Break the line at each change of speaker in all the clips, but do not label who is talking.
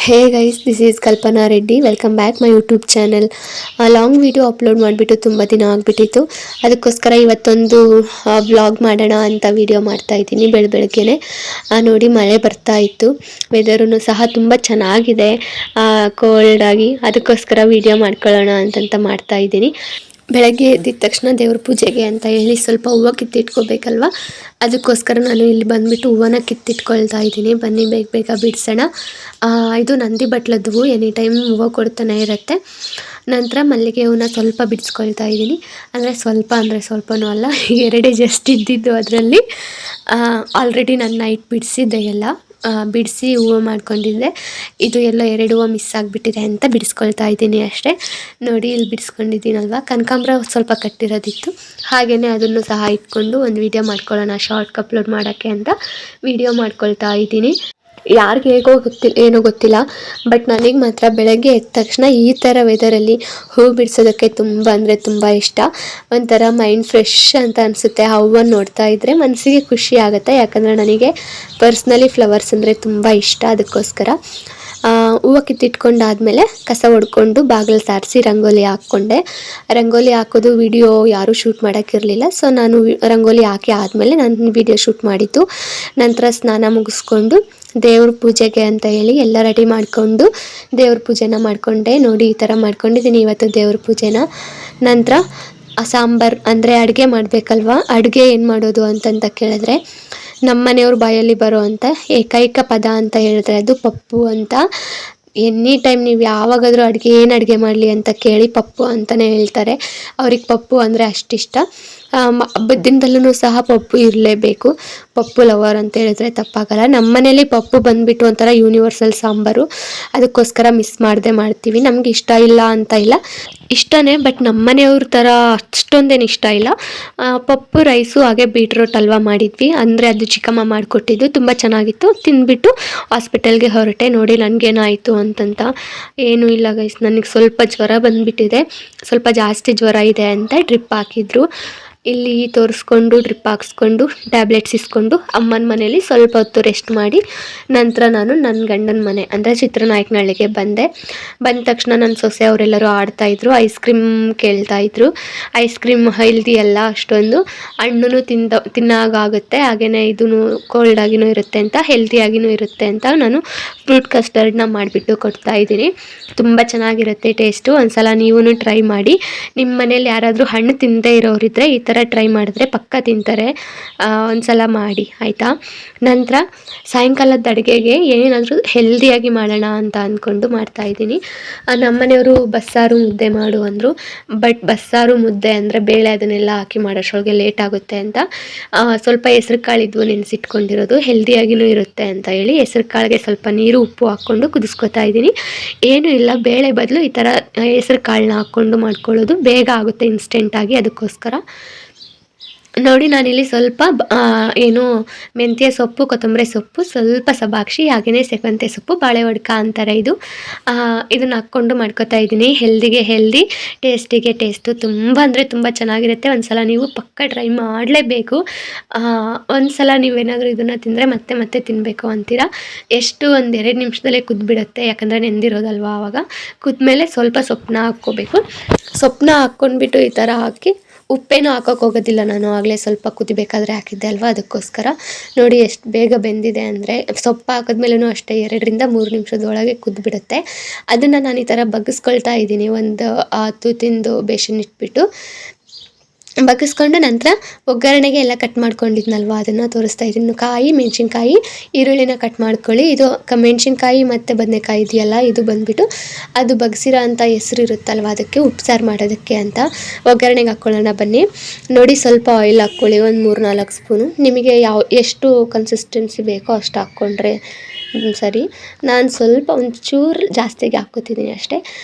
Hey guys, this is Kalpana Reddy. Welcome back my YouTube channel. Long video upload ಮಾಡಿಬಿಟ್ಟು ತುಂಬ ದಿನ ಆಗಿಬಿಟ್ಟಿತ್ತು. ಅದಕ್ಕೋಸ್ಕರ ಇವತ್ತೊಂದು ವ್ಲಾಗ್ ಮಾಡೋಣ ಅಂತ ವಿಡಿಯೋ ಮಾಡ್ತಾ ಇದ್ದೀನಿ. ಬೆಳಗ್ಗೆನೆ ನೋಡಿ ಮಳೆ ಬರ್ತಾ ಇತ್ತು. ವೆದರು ಸಹ ತುಂಬ ಚೆನ್ನಾಗಿದೆ, ಕೋಲ್ಡ್ ಆಗಿ. ಅದಕ್ಕೋಸ್ಕರ ವಿಡಿಯೋ ಮಾಡ್ಕೊಳ್ಳೋಣ ಅಂತಂತ ಮಾಡ್ತಾ ಇದ್ದೀನಿ. ಬೆಳಗ್ಗೆ ಎದ್ದಿದ ತಕ್ಷಣ ದೇವ್ರ ಪೂಜೆಗೆ ಅಂತ ಹೇಳಿ ಸ್ವಲ್ಪ ಹೂವು ಕಿತ್ತಿಟ್ಕೋಬೇಕಲ್ವ. ಅದಕ್ಕೋಸ್ಕರ ನಾನು ಇಲ್ಲಿ ಬಂದುಬಿಟ್ಟು ಹೂವನ್ನ ಕಿತ್ತಿಟ್ಕೊಳ್ತಾ ಇದ್ದೀನಿ. ಬನ್ನಿ ಬೇಗ ಬೇಗ ಬಿಡಿಸೋಣ. ಇದು ನಂದಿ ಬಟ್ಲದ್ದು ಹೂವು, ಎನಿ ಟೈಮ್ ಹೂವು ಕೊಡ್ತಾನೆ ಇರುತ್ತೆ. ನಂತರ ಮಲ್ಲಿಗೆ ಹೂವನ್ನ ಸ್ವಲ್ಪ ಬಿಡಿಸ್ಕೊಳ್ತಾ ಇದ್ದೀನಿ. ಅಂದರೆ ಸ್ವಲ್ಪನೂ ಅಲ್ಲ, ಎರಡೇ ಜಸ್ಟ್ ಇದ್ದಿದ್ದು. ಅದರಲ್ಲಿ ಆಲ್ರೆಡಿ ನಾನು ನೈಟ್ ಬಿಡಿಸಿದ್ದೆ, ಎಲ್ಲ ಬಿಡಿಸಿ ಹೂವು ಮಾಡ್ಕೊಂಡಿದ್ದೆ. ಇದು ಎಲ್ಲ 2 ಹೂವು ಮಿಸ್ ಆಗಿಬಿಟ್ಟಿದೆ ಅಂತ ಬಿಡಿಸ್ಕೊಳ್ತಾ ಇದ್ದೀನಿ ಅಷ್ಟೇ. ನೋಡಿ ಇಲ್ಲಿ ಬಿಡಿಸ್ಕೊಂಡಿದ್ದೀನಲ್ವ, ಕನಕಾಂಬರ ಸ್ವಲ್ಪ ಕಟ್ಟಿರೋದಿತ್ತು. ಹಾಗೆಯೇ ಅದನ್ನು ಸಹ ಇಟ್ಕೊಂಡು ಒಂದು ವಿಡಿಯೋ ಮಾಡ್ಕೊಳ್ಳೋಣ, ಶಾರ್ಟ್ಗೆ ಅಪ್ಲೋಡ್ ಮಾಡೋಕ್ಕೆ ಅಂತ ವಿಡಿಯೋ ಮಾಡ್ಕೊಳ್ತಾ ಇದ್ದೀನಿ. ಯಾರಿಗೆ ಏನೋ ಗೊತ್ತಿಲ್ಲ, ಬಟ್ ನನಗೆ ಮಾತ್ರ ಬೆಳಗ್ಗೆ ಎದ್ದ ತಕ್ಷಣ ಈ ಥರ ವೆದರಲ್ಲಿ ಹೂ ಬಿಡಿಸೋದಕ್ಕೆ ತುಂಬ ಅಂದರೆ ತುಂಬ ಇಷ್ಟ. ಒಂಥರ ಮೈಂಡ್ ಫ್ರೆಶ್ ಅಂತ ಅನಿಸುತ್ತೆ. ಆ ಹೂವನ್ನು ನೋಡ್ತಾ ಇದ್ದರೆ ಮನಸ್ಸಿಗೆ ಖುಷಿ ಆಗುತ್ತೆ. ಯಾಕಂದರೆ ನನಗೆ ಪರ್ಸ್ನಲಿ ಫ್ಲವರ್ಸ್ ಅಂದರೆ ತುಂಬ ಇಷ್ಟ. ಅದಕ್ಕೋಸ್ಕರ ಹೂವು ಕಿತ್ತಿಟ್ಕೊಂಡಾದಮೇಲೆ ಕಸ ಹೊಡ್ಕೊಂಡು ಬಾಗಿಲು ಸಾರಿಸಿ ರಂಗೋಲಿ ಹಾಕ್ಕೊಂಡೆ. ರಂಗೋಲಿ ಹಾಕೋದು ವಿಡಿಯೋ ಯಾರೂ ಶೂಟ್ ಮಾಡೋಕ್ಕಿರಲಿಲ್ಲ. ಸೊ ನಾನು ರಂಗೋಲಿ ಹಾಕಿ ಆದಮೇಲೆ ನಾನು ವಿಡಿಯೋ ಶೂಟ್ ಮಾಡಿದ್ದು. ನಂತರ ಸ್ನಾನ ಮುಗಿಸ್ಕೊಂಡು ದೇವ್ರ ಪೂಜೆಗೆ ಅಂತ ಹೇಳಿ ಎಲ್ಲ ರೆಡಿ ಮಾಡಿಕೊಂಡು ದೇವ್ರ ಪೂಜೆನ ಮಾಡಿಕೊಂಡೆ. ನೋಡಿ ಈ ಥರ ಮಾಡ್ಕೊಂಡಿದ್ದೀನಿ ಇವತ್ತು ದೇವ್ರ ಪೂಜೆನ. ನಂತರ ಸಾಂಬಾರು ಅಂದರೆ ಅಡುಗೆ ಮಾಡಬೇಕಲ್ವ. ಅಡುಗೆ ಏನು ಮಾಡೋದು ಅಂತಂತ ಕೇಳಿದ್ರೆ, ನಮ್ಮ ಮನೆಯವ್ರ ಬಾಯಲ್ಲಿ ಬರೋ ಅಂಥ ಏಕೈಕ ಪದ ಅಂತ ಹೇಳಿದ್ರೆ ಅದು ಪಪ್ಪು ಅಂತ. ಎನಿ ಟೈಮ್ ನೀವು ಯಾವಾಗಾದರೂ ಏನು ಅಡುಗೆ ಮಾಡಲಿ ಅಂತ ಕೇಳಿ ಪಪ್ಪು ಅಂತಲೇ ಹೇಳ್ತಾರೆ. ಅವ್ರಿಗೆ ಪಪ್ಪು ಅಂದರೆ ಅಷ್ಟಿಷ್ಟ. ಹಬ್ಬದ ದಿನದಲ್ಲೂ ಸಹ ಪಪ್ಪು ಇರಲೇಬೇಕು. ಪಪ್ಪು ಲವರ್ ಅಂತ ಹೇಳಿದ್ರೆ ತಪ್ಪಾಗಲ್ಲ. ನಮ್ಮ ಮನೇಲಿ ಪಪ್ಪು ಬಂದುಬಿಟ್ಟು ಒಂಥರ ಯೂನಿವರ್ಸಲ್ ಸಾಂಬಾರು. ಅದಕ್ಕೋಸ್ಕರ ಮಿಸ್ ಮಾಡದೆ ಮಾಡ್ತೀವಿ. ನಮ್ಗೆ ಇಷ್ಟ ಇಲ್ಲ ಅಂತ ಇಲ್ಲ, ಇಷ್ಟನೇ, ಬಟ್ ನಮ್ಮ ಮನೆಯವ್ರ ಥರ ಅಷ್ಟೊಂದೇನು ಇಷ್ಟ ಇಲ್ಲ. ಪಪ್ಪು ರೈಸು ಹಾಗೆ ಬೀಟ್ರೋಟ್ ಹಲ್ವಾ ಮಾಡಿದ್ವಿ. ಅಂದರೆ ಅದು ಚಿಕ್ಕಮ್ಮ ಮಾಡಿಕೊಟ್ಟಿದ್ದು, ತುಂಬ ಚೆನ್ನಾಗಿತ್ತು. ತಿಂದ್ಬಿಟ್ಟು ಹಾಸ್ಪಿಟಲ್ಗೆ ಹೊರಟೆ. ನೋಡಿ ನನಗೇನಾಯಿತು ಅಂತಂತ. ಏನೂ ಇಲ್ಲ ಗೈಸ್, ನನಗೆ ಸ್ವಲ್ಪ ಜ್ವರ ಬಂದುಬಿಟ್ಟಿದೆ. ಸ್ವಲ್ಪ ಜಾಸ್ತಿ ಜ್ವರ ಇದೆ ಅಂತ ಡ್ರಿಪ್ ಹಾಕಿದ್ರು. ಇಲ್ಲಿ ತೋರಿಸ್ಕೊಂಡು ಡ್ರಿಪ್ ಹಾಕ್ಸ್ಕೊಂಡು ಟ್ಯಾಬ್ಲೆಟ್ಸ್ ಇಸ್ಕೊಂಡು ಅಮ್ಮನ ಮನೇಲಿ ಸ್ವಲ್ಪ ಹೊತ್ತು ರೆಸ್ಟ್ ಮಾಡಿ ನಂತರ ನಾನು ನನ್ನ ಗಂಡನ ಮನೆ ಅಂದರೆ ಚಿತ್ರನಾಯಕನಹಳ್ಳಿಗೆ ಬಂದೆ. ಬಂದ ತಕ್ಷಣ ನನ್ನ ಸೊಸೆ ಅವರೆಲ್ಲರೂ ಆಡ್ತಾಯಿದ್ರು, ಐಸ್ ಕ್ರೀಮ್ ಕೇಳ್ತಾಯಿದ್ರು. ಐಸ್ ಕ್ರೀಮ್ ಹೆಲ್ದಿ ಅಲ್ಲ ಅಷ್ಟೊಂದು, ಹಣ್ಣು ತಿನ್ನಾಗುತ್ತೆ, ಹಾಗೆಯೇ ಇದೂ ಕೋಲ್ಡಾಗಿಯೂ ಇರುತ್ತೆ ಅಂತ, ಹೆಲ್ದಿಯಾಗಿಯೂ ಇರುತ್ತೆ ಅಂತ ನಾನು ಫ್ರೂಟ್ ಕಸ್ಟರ್ಡ್ನ ಮಾಡಿಬಿಟ್ಟು ಕೊಡ್ತಾಯಿದ್ದೀನಿ. ತುಂಬ ಚೆನ್ನಾಗಿರುತ್ತೆ ಟೇಸ್ಟು. ಒಂದ್ಸಲ ನೀವು ಟ್ರೈ ಮಾಡಿ. ನಿಮ್ಮ ಮನೇಲಿ ಯಾರಾದರೂ ಹಣ್ಣು ತಿನ್ನದೇ ಇರೋರಿದ್ದರೆ ಈ ಥರ ಟ್ರೈ ಮಾಡಿದ್ರೆ ಪಕ್ಕ ತಿಂತಾರೆ. ಒಂದ್ಸಲ ಮಾಡಿ ಆಯಿತಾ. ನಂತರ ಸಾಯಂಕಾಲದ ಅಡುಗೆಗೆ ಏನಾದರೂ ಹೆಲ್ದಿಯಾಗಿ ಮಾಡೋಣ ಅಂತ ಅಂದ್ಕೊಂಡು ಮಾಡ್ತಾಯಿದ್ದೀನಿ. ನಮ್ಮನೆಯವರು ಬಸ್ಸಾರು ಮುದ್ದೆ ಮಾಡು ಅಂದರು. ಬಟ್ ಬಸ್ಸಾರು ಮುದ್ದೆ ಅಂದರೆ ಬೇಳೆ ಅದನ್ನೆಲ್ಲ ಹಾಕಿ ಮಾಡೋಷ್ಟೊಳಗೆ ಲೇಟ್ ಆಗುತ್ತೆ ಅಂತ ಸ್ವಲ್ಪ ಹೆಸ್ರು ಕಾಳಿದ್ವು ನೆನೆಸಿಟ್ಕೊಂಡಿರೋದು, ಹೆಲ್ದಿಯಾಗಿಯೂ ಇರುತ್ತೆ ಅಂತ ಹೇಳಿ ಹೆಸ್ರು ಕಾಳಿಗೆ ಸ್ವಲ್ಪ ನೀರು ಉಪ್ಪು ಹಾಕ್ಕೊಂಡು ಕುದಿಸ್ಕೊತಾ ಇದ್ದೀನಿ. ಏನೂ ಇಲ್ಲ, ಬೇಳೆ ಬದಲು ಈ ಥರ ಹೆಸ್ರು ಕಾಳನ್ನ ಹಾಕ್ಕೊಂಡು ಮಾಡ್ಕೊಳ್ಳೋದು ಬೇಗ ಆಗುತ್ತೆ ಇನ್ಸ್ಟೆಂಟಾಗಿ. ಅದಕ್ಕೋಸ್ಕರ ನೋಡಿ ನಾನಿಲ್ಲಿ ಸ್ವಲ್ಪ ಮೆಂತ್ಯ ಸೊಪ್ಪು, ಕೊತ್ತಂಬರಿ ಸೊಪ್ಪು, ಸ್ವಲ್ಪ ಸಬಾಕ್ಷಿ, ಹಾಗೆಯೇ ಸೆವಂತೆ ಸೊಪ್ಪು, ಬಾಳೆ ಒಡ್ಕ ಅಂತಾರೆ ಇದು. ಇದನ್ನು ಹಾಕ್ಕೊಂಡು ಮಾಡ್ಕೊತಾ ಇದ್ದೀನಿ. ಹೆಲ್ದಿಗೆ ಹೆಲ್ದಿ, ಟೇಸ್ಟಿಗೆ ಟೇಸ್ಟು. ತುಂಬ ಅಂದರೆ ತುಂಬ ಚೆನ್ನಾಗಿರುತ್ತೆ. ಒಂದ್ಸಲ ನೀವು ಪಕ್ಕ ಟ್ರೈ ಮಾಡಲೇಬೇಕು. ಒಂದ್ಸಲ ನೀವೇನಾದರೂ ಇದನ್ನು ತಿಂದರೆ ಮತ್ತೆ ಮತ್ತೆ ತಿನ್ನಬೇಕು ಅಂತೀರಾ. ಎಷ್ಟು ಒಂದು 2 ನಿಮಿಷದಲ್ಲೇ ಕುದ್ಬಿಡುತ್ತೆ, ಯಾಕಂದರೆ ನೆಂದಿರೋದಲ್ವ. ಆವಾಗ ಕುದ್ಮೇಲೆ ಸ್ವಲ್ಪ ಸೊಪ್ಪನ್ನ ಹಾಕ್ಕೋಬೇಕು. ಸೊಪ್ಪನ್ನ ಹಾಕ್ಕೊಂಡ್ಬಿಟ್ಟು ಈ ಥರ ಹಾಕಿ, ಉಪ್ಪೇನೂ ಹಾಕೋಕೆ ಹೋಗೋದಿಲ್ಲ ನಾನು, ಆಗಲೇ ಸ್ವಲ್ಪ ಕುದಿಬೇಕಾದ್ರೆ ಹಾಕಿದ್ದೆ ಅಲ್ವಾ. ಅದಕ್ಕೋಸ್ಕರ ನೋಡಿ ಎಷ್ಟು ಬೇಗ ಬೆಂದಿದೆ ಅಂದರೆ. ಸೊಪ್ಪು ಹಾಕಿದ್ಮೇಲೂ ಅಷ್ಟೇ 2ರಿಂದ 3 ನಿಮಿಷದೊಳಗೆ ಕುದ್ಬಿಡುತ್ತೆ. ಅದನ್ನು ನಾನು ಈ ಥರ ಬಗ್ಗಿಸ್ಕೊಳ್ತಾ ಇದ್ದೀನಿ. ಒಂದು ತುತ್ತಿಂದು ಬೇಷನ್ ಇಟ್ಬಿಟ್ಟು ಬಗ್ಗಿಸ್ಕೊಂಡು ನಂತರ ಒಗ್ಗರಣೆಗೆ ಎಲ್ಲ ಕಟ್ ಮಾಡ್ಕೊಂಡಿದ್ನಲ್ವ ಅದನ್ನು ತೋರಿಸ್ತಾ ಇದ್ದೀನಿ. ಕಾಯಿ, ಮೆಣಸಿನ್ಕಾಯಿ, ಈರುಳ್ಳಿನ ಕಟ್ ಮಾಡ್ಕೊಳ್ಳಿ. ಇದು ಮೆಣಸಿನ್ಕಾಯಿ ಮತ್ತು ಬದನೆಕಾಯಿ ಇದೆಯಲ್ಲ, ಇದು ಬಂದುಬಿಟ್ಟು ಅದು ಬಗ್ಸಿರೋ ಅಂಥ ಹೆಸ್ರು ಇರುತ್ತಲ್ವ, ಅದಕ್ಕೆ ಉಪ್ಸಾರು ಮಾಡೋದಕ್ಕೆ ಅಂತ. ಒಗ್ಗರಣೆಗೆ ಹಾಕ್ಕೊಳ್ಳೋಣ ಬನ್ನಿ. ನೋಡಿ ಸ್ವಲ್ಪ ಆಯಿಲ್ ಹಾಕ್ಕೊಳ್ಳಿ, ಒಂದು 3-4 ಸ್ಪೂನು. ನಿಮಗೆ ಎಷ್ಟು ಕನ್ಸಿಸ್ಟೆನ್ಸಿ ಬೇಕೋ ಅಷ್ಟು ಹಾಕ್ಕೊಂಡ್ರೆ ಸರಿ. ನಾನು ಸ್ವಲ್ಪ ಒಂಚೂರು ಜಾಸ್ತಿಗೆ ಹಾಕ್ಕೋತಿದ್ದೀನಿ ಅಷ್ಟೇ.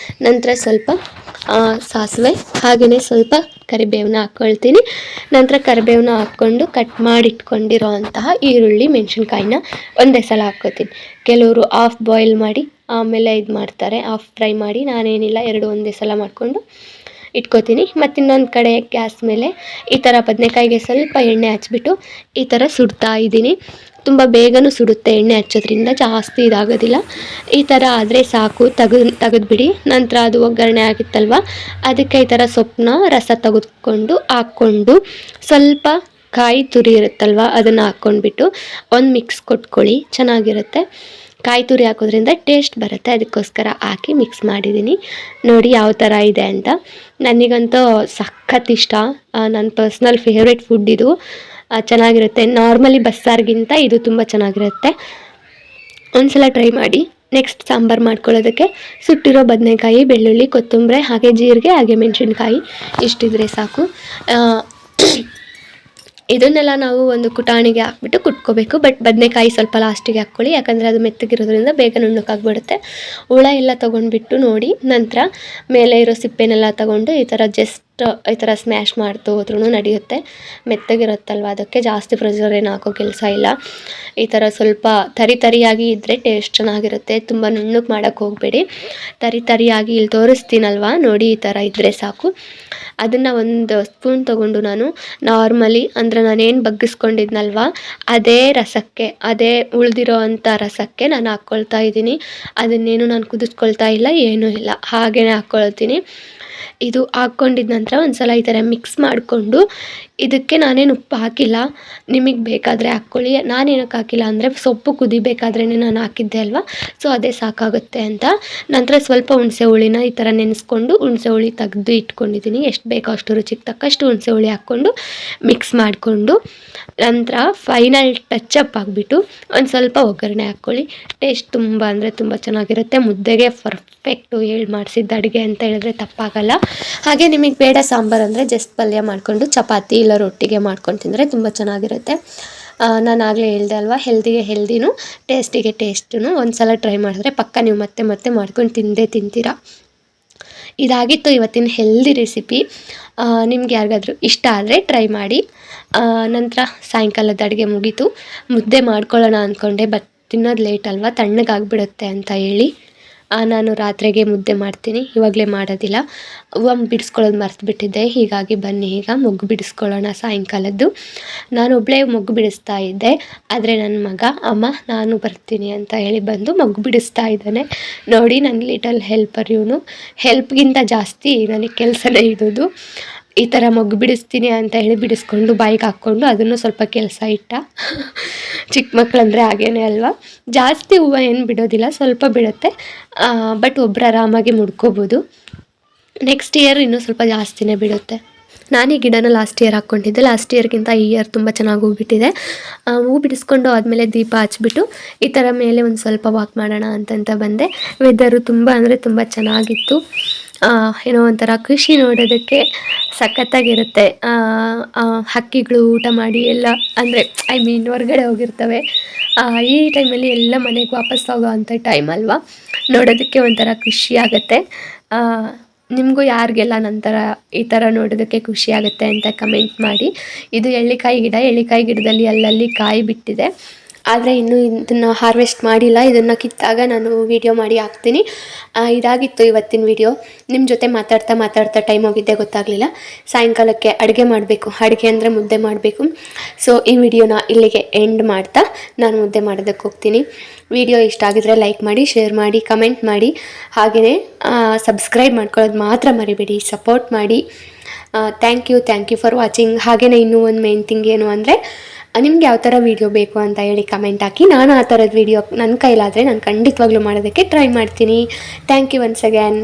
ನಂತರ ಸ್ವಲ್ಪ ಸಾಸಿವೆ, ಹಾಗೆಯೇ ಸ್ವಲ್ಪ ಕರಿಬೇವನ್ನ ಹಾಕ್ಕೊಳ್ತೀನಿ. ನಂತರ ಕರಿಬೇವನ್ನ ಹಾಕ್ಕೊಂಡು ಕಟ್ ಮಾಡಿ ಇಟ್ಕೊಂಡಿರೋ ಅಂತಹ ಈರುಳ್ಳಿ, ಮೆಣಸಿನ್ಕಾಯಿನ ಒಂದೇ ಸಲ ಹಾಕ್ಕೋತೀನಿ. ಕೆಲವರು ಹಾಫ್ ಬಾಯ್ಲ್ ಮಾಡಿ ಆಮೇಲೆ ಇದು ಮಾಡ್ತಾರೆ, ಹಾಫ್ ಫ್ರೈ ಮಾಡಿ. ನಾನೇನಿಲ್ಲ, 2 ಒಂದೇ ಸಲ ಮಾಡಿಕೊಂಡು ಇಟ್ಕೋತೀನಿ. ಮತ್ತು ಇನ್ನೊಂದು ಕಡೆ ಗ್ಯಾಸ್ ಮೇಲೆ ಈ ಥರ ಬದನೆಕಾಯಿಗೆ ಸ್ವಲ್ಪ ಎಣ್ಣೆ ಹಚ್ಬಿಟ್ಟು ಈ ಥರ ಸುಡ್ತಾ ಇದ್ದೀನಿ. ತುಂಬ ಬೇಗನೂ ಸುಡುತ್ತೆ, ಎಣ್ಣೆ ಹಚ್ಚೋದ್ರಿಂದ ಜಾಸ್ತಿ ಇದಾಗೋದಿಲ್ಲ. ಈ ಥರ ಆದರೆ ಸಾಕು, ತೆಗೆದ್ಬಿಡಿ. ನಂತರ ಅದು ಒಗ್ಗರಣೆ ಆಗಿತ್ತಲ್ವ, ಅದಕ್ಕೆ ಈ ಥರ ಸೊಪ್ಪನ್ನ ರಸ ತೆಗೆದುಕೊಂಡು ಹಾಕ್ಕೊಂಡು ಸ್ವಲ್ಪ ಕಾಯಿ ತುರಿ ಇರುತ್ತಲ್ವ ಅದನ್ನು ಹಾಕ್ಕೊಂಡ್ಬಿಟ್ಟು ಒಂದು ಮಿಕ್ಸ್ ಕೊಟ್ಕೊಳ್ಳಿ, ಚೆನ್ನಾಗಿರುತ್ತೆ. ಕಾಯಿ ತುರಿ ಹಾಕೋದ್ರಿಂದ ಟೇಸ್ಟ್ ಬರುತ್ತೆ, ಅದಕ್ಕೋಸ್ಕರ ಹಾಕಿ ಮಿಕ್ಸ್ ಮಾಡಿದ್ದೀನಿ. ನೋಡಿ ಯಾವ ಥರ ಇದೆ ಅಂತ. ನನಗಂತೂ ಸಖತ್ ಇಷ್ಟ, ನನ್ನ ಪರ್ಸ್ನಲ್ ಫೇವ್ರೆಟ್ ಫುಡ್ ಇದು. ಚೆನ್ನಾಗಿರುತ್ತೆ. ನಾರ್ಮಲಿ ಬಸ್ಸಾರಿಗಿಂತ ಇದು ತುಂಬ ಚೆನ್ನಾಗಿರುತ್ತೆ. ಒಂದ್ಸಲ ಟ್ರೈ ಮಾಡಿ. ನೆಕ್ಸ್ಟ್ ಸಾಂಬಾರು ಮಾಡ್ಕೊಳ್ಳೋದಕ್ಕೆ ಸುಟ್ಟಿರೋ ಬದನೆಕಾಯಿ, ಬೆಳ್ಳುಳ್ಳಿ, ಕೊತ್ತಂಬರಿ, ಹಾಗೆ ಜೀರಿಗೆ, ಹಾಗೆ ಮೆಣಸಿನ್ಕಾಯಿ ಇಷ್ಟಿದ್ರೆ ಸಾಕು. ಇದನ್ನೆಲ್ಲ ನಾವು ಒಂದು ಕುಟಾಣಿಗೆ ಹಾಕ್ಬಿಟ್ಟು ಕುಟ್ಕೋಬೇಕು. ಬಟ್ ಬದನೆಕಾಯಿ ಸ್ವಲ್ಪ ಲಾಸ್ಟಿಗೆ ಹಾಕ್ಕೊಳ್ಳಿ, ಯಾಕಂದರೆ ಅದು ಮೆತ್ತಗಿರೋದ್ರಿಂದ ಬೇಗ ನುಣ್ಣಕ್ಕಾಗ್ಬಿಡುತ್ತೆ. ಹುಳ ಎಲ್ಲ ತೊಗೊಂಡ್ಬಿಟ್ಟು ನೋಡಿ, ನಂತರ ಮೇಲೆ ಇರೋ ಸಿಪ್ಪೆನೆಲ್ಲ ತೊಗೊಂಡು ಈ ಥರ ಜಸ್ಟ್ ಈ ಥರ ಸ್ಮ್ಯಾಶ್ ಮಾಡ್ತು ಹೋದ್ರೂ ನಡೆಯುತ್ತೆ. ಮೆತ್ತಗಿರುತ್ತಲ್ವ, ಅದಕ್ಕೆ ಜಾಸ್ತಿ ಪ್ರೆಷರ್ ಏನು ಹಾಕೋ ಕೆಲಸ ಇಲ್ಲ. ಈ ಥರ ಸ್ವಲ್ಪ ತರಿಯಾಗಿ ಇದ್ದರೆ ಟೇಸ್ಟ್ ಚೆನ್ನಾಗಿರುತ್ತೆ. ತುಂಬ ನುಣ್ಣಗೆ ಮಾಡೋಕ್ಕೆ ಹೋಗಬೇಡಿ. ತರಿಯಾಗಿ ಇಲ್ಲಿ ತೋರಿಸ್ತೀನಲ್ವ, ನೋಡಿ ಈ ಥರ ಇದ್ದರೆ ಸಾಕು. ಅದನ್ನು ಒಂದು ಸ್ಪೂನ್ ತೊಗೊಂಡು ನಾನು ನಾರ್ಮಲಿ ಅಂದರೆ ನಾನೇನು ಬಗ್ಗಿಸ್ಕೊಂಡಿದ್ನಲ್ವ ಅದೇ ರಸಕ್ಕೆ, ಅದೇ ಉಳಿದಿರೋ ಅಂಥ ರಸಕ್ಕೆ ನಾನು ಹಾಕ್ಕೊಳ್ತಾ ಇದ್ದೀನಿ. ಅದನ್ನೇನು ನಾನು ಕುದಿಸ್ಕೊಳ್ತಾ ಇಲ್ಲ, ಏನೂ ಇಲ್ಲ, ಹಾಗೇ ಹಾಕ್ಕೊಳ್ತೀನಿ. ಇದು ಹಾಕ್ಕೊಂಡಿದ ನಂತರ ಒಂದು ಸಲ ಈ ಥರ ಮಿಕ್ಸ್ ಮಾಡಿಕೊಂಡು, ಇದಕ್ಕೆ ನಾನೇನು ಉಪ್ಪು ಹಾಕಿಲ್ಲ, ನಿಮಗೆ ಬೇಕಾದರೆ ಹಾಕ್ಕೊಳ್ಳಿ. ನಾನೇನಕ್ಕೆ ಹಾಕಿಲ್ಲ ಅಂದರೆ ಸೊಪ್ಪು ಕುದಿಬೇಕಾದ್ರೇ ನಾನು ಹಾಕಿದ್ದೆ ಅಲ್ವಾ, ಸೊ ಅದೇ ಸಾಕಾಗುತ್ತೆ ಅಂತ. ನಂತರ ಸ್ವಲ್ಪ ಹುಣಸೆ ಹುಳಿನ ಈ ಥರ ನೆನೆಸ್ಕೊಂಡು ಹುಣಸೆ ಹುಳಿ ತೆಗೆದು ಇಟ್ಕೊಂಡಿದ್ದೀನಿ. ಎಷ್ಟು ಬೇಕೋ ಅಷ್ಟು ರುಚಿಗೆ ತಕ್ಕಷ್ಟು ಹುಣಸೆ ಹುಳಿ ಹಾಕ್ಕೊಂಡು ಮಿಕ್ಸ್ ಮಾಡಿಕೊಂಡು, ನಂತರ ಫೈನಲ್ ಟಚಪ್ ಆಗಿಬಿಟ್ಟು ಒಂದು ಸ್ವಲ್ಪ ಒಗ್ಗರಣೆ ಹಾಕ್ಕೊಳ್ಳಿ. ಟೇಸ್ಟ್ ತುಂಬ ಅಂದರೆ ತುಂಬ ಚೆನ್ನಾಗಿರುತ್ತೆ. ಮುದ್ದೆಗೆ ಪರ್ಫೆಕ್ಟು, ಮಾಡಿಸಿದ್ದ ಅಡುಗೆ ಅಂತ ಹೇಳಿದ್ರೆ ತಪ್ಪಾಗಲ್ಲ. ಹಾಗೆ ನಿಮಗೆ ಬೇಡ ಸಾಂಬಾರು ಅಂದರೆ ಜಸ್ಟ್ ಪಲ್ಯ ಮಾಡಿಕೊಂಡು ಚಪಾತಿ ಇಲ್ಲ ರೊಟ್ಟಿಗೆ ಮಾಡ್ಕೊಂಡು ತಿಂದರೆ ತುಂಬ ಚೆನ್ನಾಗಿರುತ್ತೆ. ನಾನು ಆಗಲೇ ಹೇಳ್ದೆ ಅಲ್ವಾ, ಹೆಲ್ದಿಗೆ ಹೆಲ್ದಿನೂ, ಟೇಸ್ಟಿಗೆ ಟೇಸ್ಟೂ. ಒಂದು ಸಲ ಟ್ರೈ ಮಾಡಿದ್ರೆ ಪಕ್ಕ ನೀವು ಮತ್ತೆ ಮತ್ತೆ ಮಾಡ್ಕೊಂಡು ತಿಂತೀರಾ. ಇದಾಗಿತ್ತು ಇವತ್ತಿನ ಹೆಲ್ದಿ ರೆಸಿಪಿ. ನಿಮ್ಗೆ ಯಾರಿಗಾದ್ರೂ ಇಷ್ಟ ಆದರೆ ಟ್ರೈ ಮಾಡಿ. ನಂತರ ಸಾಯಂಕಾಲದ ಅಡುಗೆ ಮುಗೀತು. ಮುದ್ದೆ ಮಾಡ್ಕೊಳ್ಳೋಣ ಅಂದ್ಕೊಂಡೆ, ಬಟ್ ತಿನ್ನೋದು ಲೇಟ್ ಅಲ್ವಾ, ತಣ್ಣಗಾಗ್ಬಿಡುತ್ತೆ ಅಂತ ಹೇಳಿ ನಾನು ರಾತ್ರಿಗೆ ಮುದ್ದೆ ಮಾಡ್ತೀನಿ, ಇವಾಗಲೇ ಮಾಡೋದಿಲ್ಲ. ಹೂವು ಬಿಡಿಸ್ಕೊಳ್ಳೋದು ಮರ್ತುಬಿಟ್ಟಿದ್ದೆ. ಹೀಗಾಗಿ ಬನ್ನಿ ಈಗ ಮೊಗ್ಗು ಬಿಡಿಸ್ಕೊಳ್ಳೋಣ ಸಾಯಂಕಾಲದ್ದು. ನಾನೊಬ್ಬಳೇ ಮೊಗ್ಗು ಬಿಡಿಸ್ತಾ ಇದ್ದೆ, ಆದರೆ ನನ್ನ ಮಗ ಅಮ್ಮ ನಾನು ಬರ್ತೀನಿ ಅಂತ ಹೇಳಿ ಬಂದು ಮೊಗ್ಗು ಬಿಡಿಸ್ತಾ ಇದ್ದಾನೆ. ನೋಡಿ, ನನ್ನ ಲಿಟಲ್ ಹೆಲ್ಪರ್ ಇವನು. ಹೆಲ್ಪ್ಗಿಂತ ಜಾಸ್ತಿ ನನಗೆ ಕೆಲಸನೇ ಇರೋದು. ಈ ಥರ ಮೊಗ್ಗು ಬಿಡಿಸ್ತೀನಿ ಅಂತ ಹೇಳಿ ಬಿಡಿಸ್ಕೊಂಡು ಬಾಯಿಗೆ ಹಾಕ್ಕೊಂಡು ಅದನ್ನು ಸ್ವಲ್ಪ ಕೆಲಸ ಇಟ್ಟ. ಚಿಕ್ಕ ಮಕ್ಕಳಂದರೆ ಹಾಗೇನೆ ಅಲ್ವಾ, ಜಾಸ್ತಿ ಹೂವು ಏನು ಬಿಡೋದಿಲ್ಲ, ಸ್ವಲ್ಪ ಬಿಡುತ್ತೆ. ಬಟ್ ಒಬ್ಬರು ಆರಾಮಾಗಿ ಮುಡ್ಕೋಬೋದು. ನೆಕ್ಸ್ಟ್ ಇಯರ್ ಇನ್ನೂ ಸ್ವಲ್ಪ ಜಾಸ್ತಿನೇ ಬಿಡುತ್ತೆ. ನಾನು ಈ ಗಿಡನ ಲಾಸ್ಟ್ ಇಯರ್ ಹಾಕ್ಕೊಂಡಿದ್ದೆ. ಲಾಸ್ಟ್ ಇಯರ್ಗಿಂತ ಈ ಇಯರ್ ತುಂಬ ಚೆನ್ನಾಗಿ ಹೂ ಬಿಟ್ಟಿದೆ. ಹೂ ಬಿಡಿಸ್ಕೊಂಡು ಆದಮೇಲೆ ದೀಪ ಹಚ್ಬಿಟ್ಟು ಈ ಥರ ಮೇಲೆ ಒಂದು ಸ್ವಲ್ಪ ವಾಕ್ ಮಾಡೋಣ ಅಂತಂತ ಬಂದೆ. ವೆದರು ತುಂಬ ಅಂದರೆ ತುಂಬ ಚೆನ್ನಾಗಿತ್ತು. ಏನೋ ಒಂಥರ ಖುಷಿ ನೋಡೋದಕ್ಕೆ, ಸಖತ್ತಾಗಿರುತ್ತೆ. ಹಕ್ಕಿಗಳು ಊಟ ಮಾಡಿ ಎಲ್ಲ, ಅಂದರೆ ಹೊರಗಡೆ ಹೋಗಿರ್ತವೆ. ಈ ಟೈಮಲ್ಲಿ ಎಲ್ಲ ಮನೆಗೆ ವಾಪಸ್ ಹೋಗೋ ಅಂಥ ಟೈಮ್ ಅಲ್ವಾ, ನೋಡೋದಕ್ಕೆ ಒಂಥರ ಖುಷಿ ಆಗುತ್ತೆ. ನಿಮಗೂ ಯಾರಿಗೆಲ್ಲ ನಂತರ ಈ ಥರ ನೋಡೋದಕ್ಕೆ ಖುಷಿ ಆಗುತ್ತೆ ಅಂತ ಕಮೆಂಟ್ ಮಾಡಿ. ಇದು ಎಳ್ಳಿಕಾಯಿ ಗಿಡ. ಎಳ್ಳಿಕಾಯಿ ಗಿಡದಲ್ಲಿ ಅಲ್ಲಲ್ಲಿ ಕಾಯಿ ಬಿಟ್ಟಿದೆ, ಆದರೆ ಇನ್ನೂ ಇದನ್ನು ಹಾರ್ವೆಸ್ಟ್ ಮಾಡಿಲ್ಲ. ಇದನ್ನು ಕಿತ್ತಾಗ ನಾನು ವೀಡಿಯೋ ಮಾಡಿ ಹಾಕ್ತೀನಿ. ಇದಾಗಿತ್ತು ಇವತ್ತಿನ ವಿಡಿಯೋ. ನಿಮ್ಮ ಜೊತೆ ಮಾತಾಡ್ತಾ ಟೈಮ್ ಹೋಗಿದ್ದೆ ಗೊತ್ತಾಗಲಿಲ್ಲ. ಸಾಯಂಕಾಲಕ್ಕೆ ಅಡುಗೆ ಮಾಡಬೇಕು. ಅಡುಗೆ ಅಂದರೆ ಮುದ್ದೆ ಮಾಡಬೇಕು. ಸೊ ಈ ವಿಡಿಯೋನ ಇಲ್ಲಿಗೆ ಎಂಡ್ ಮಾಡ್ತಾ ನಾನು ಮುದ್ದೆ ಮಾಡೋದಕ್ಕೆ ಹೋಗ್ತೀನಿ. ವಿಡಿಯೋ ಇಷ್ಟ ಆಗಿದ್ರೆ ಲೈಕ್ ಮಾಡಿ, ಶೇರ್ ಮಾಡಿ, ಕಮೆಂಟ್ ಮಾಡಿ. ಹಾಗೆಯೇ ಸಬ್ಸ್ಕ್ರೈಬ್ ಮಾಡ್ಕೊಳ್ಳೋದು ಮಾತ್ರ ಮರಿಬೇಡಿ, ಸಪೋರ್ಟ್ ಮಾಡಿ. Thank you for watching. ಹಾಗೆಯೇ ಇನ್ನೂ ಒಂದು ಮೇನ್ ಥಿಂಗ್ ಏನು ಅಂದರೆ, ನಿಮ್ಗೆ ಯಾವ ಥರ ವೀಡಿಯೋ ಬೇಕು ಅಂತ ಹೇಳಿ ಕಮೆಂಟ್ ಹಾಕಿ. ನಾನು ಆ ಥರದ ವೀಡಿಯೋ ನನ್ನ ಕೈಲಾದರೆ ನಾನು ಖಂಡಿತವಾಗ್ಲೂ ಮಾಡೋದಕ್ಕೆ ಟ್ರೈ ಮಾಡ್ತೀನಿ. Thank you once again.